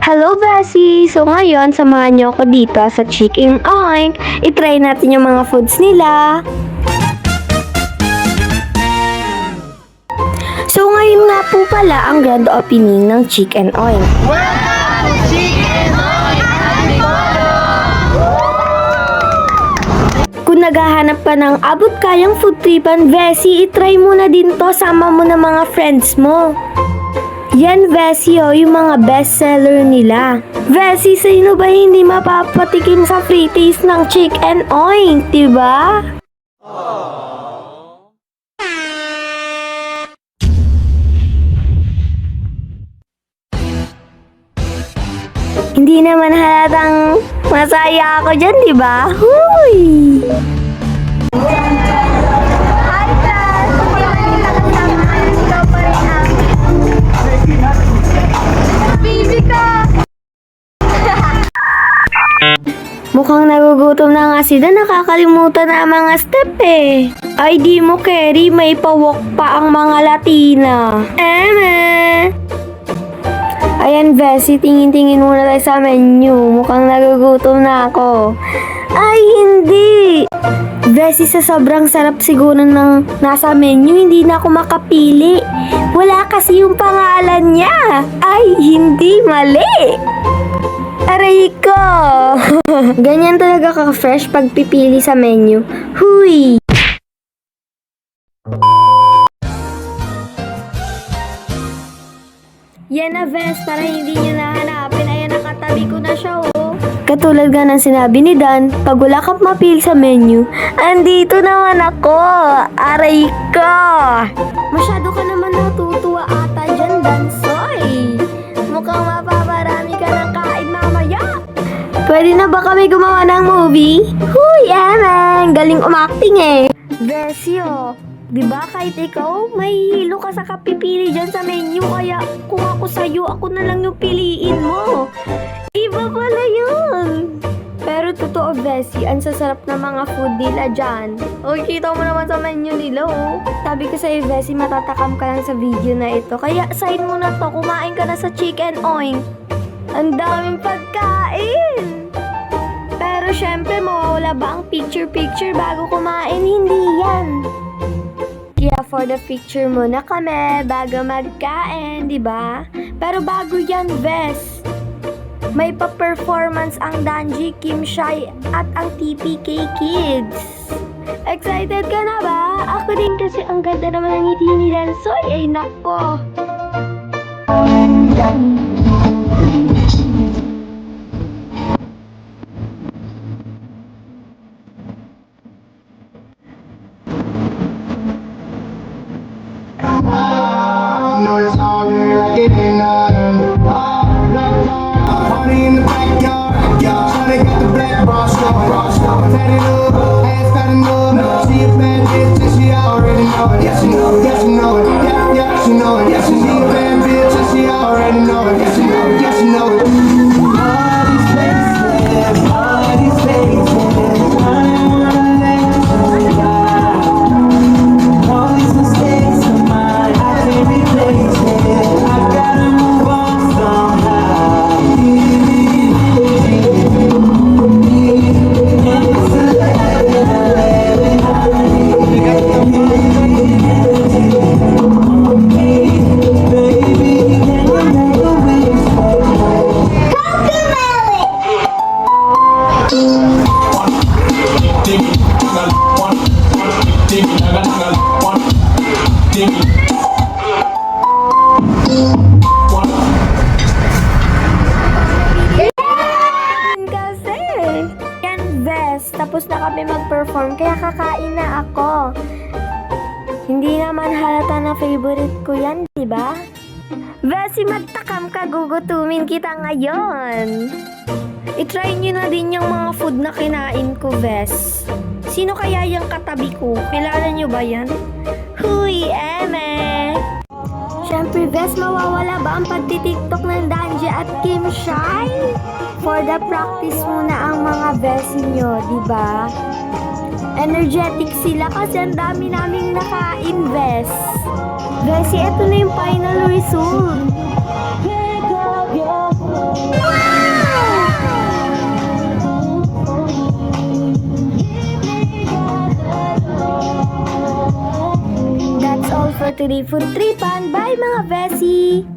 Hello, Bessie! So ngayon, samahan niyo ako dito sa Chicken Oink. I-try natin yung mga foods nila. So ngayon nga po pala ang grand opening ng Chicken Oink. Kung naghahanap ka ng abot kayang food tripan, Bessie, i-try mo na din to. Sama mo na mga friends mo. Yan, Vessie, yung mga bestseller nila. Vessie, sino ba hindi mapapatikim sa free taste ng Chicken Oink, diba? Hindi naman halatang masaya ako dyan, diba? Huy! Mukhang nagugutom na nga sila, nakakalimutan na ang mga step eh. Ay di mo, Kerry, may pawok pa ang mga Latina. Ayan, Bessie, tingin-tingin muna tayo sa menu. Mukhang nagugutom na ako. Ay, hindi! Bessie, sa sobrang sarap siguro ng nasa menu, hindi na ako makapili. Wala kasi yung pangalan niya. Ay, hindi, mali! Aray ko! Ganyan talaga ka-fresh pag pipili sa menu. Huy! Yan na, Ves, para hindi nyo nahanapin. Ayan, nakatabi ko na siya, oh. Katulad nga ng sinabi ni Dan, pag wala kang mapili sa menu, andito naman ako! Aray ko! Masyado ka naman natutuwa ata dyan, Dan, soy! Mukhang mapaparami ka ng kain mamaya! Pwede na ba kami gumawa ng movie? Huy, Emeng! Galing umacting eh! Vesio, di ba kahit ikaw, may hilo ka sa kapipili dyan sa menu, kaya kung ako sa'yo, ako na lang yung piliin mo. Iba pala yun! Pero totoo, Vessie, ang sasarap na mga food nila dyan. O, kita mo naman sa menu nila, oh. Sabi ko sa'yo, Vessie, matatakam ka lang sa video na ito. Kaya, sign mo na to, kumain ka na sa Chicken Oink. Ang daming pagkain! Pero syempre, mawawala ba ang picture-picture bago kumain? Hindi yan. Kaya for the picture muna kami bago magkain, di ba? Pero bago yan, Ves. May pa-performance ang Danji, Kim Shai at ang TPK Kids. Excited ka na ba? Ako din kasi ang ganda naman ng ngiti ni Dansoy. Ay, nako. Party in the backyard, Shawty got the black bra showing. Tatted up, ass fat enough. She a bad bitch and she already know it. Yeah, she know it, yeah, she know it. Yeah, yeah, she know it. Yeah, she a bad bitch and she already know it. Yeah, she know it, yeah, she know it. All these faces, all these faces, I don't wanna let you die. All these mistakes of mine, I can't replace it. I gotta move on somehow. Kasi, yan, Ves. Tapos na kami mag-perform, kaya kakain na ako. Hindi naman halata na favorite ko yan, diba? Vessie, magtakam ka, gugutumin kita ngayon. I-try nyo na din yung mga food na kinain ko, Ves. Sino kaya yung katabi ko? Kilala nyo ba yan? Huy, Eme! Siyempre, Ves, mawawala ba ang pagtitiktok ng Danji at Kim Shai? For the practice muna ang mga Vessie nyo, diba? Energetic sila kasi ang dami naming naka-invest. Bessie, eto na yung final result. That's all for today, Food Tripan. Bye mga Bessie!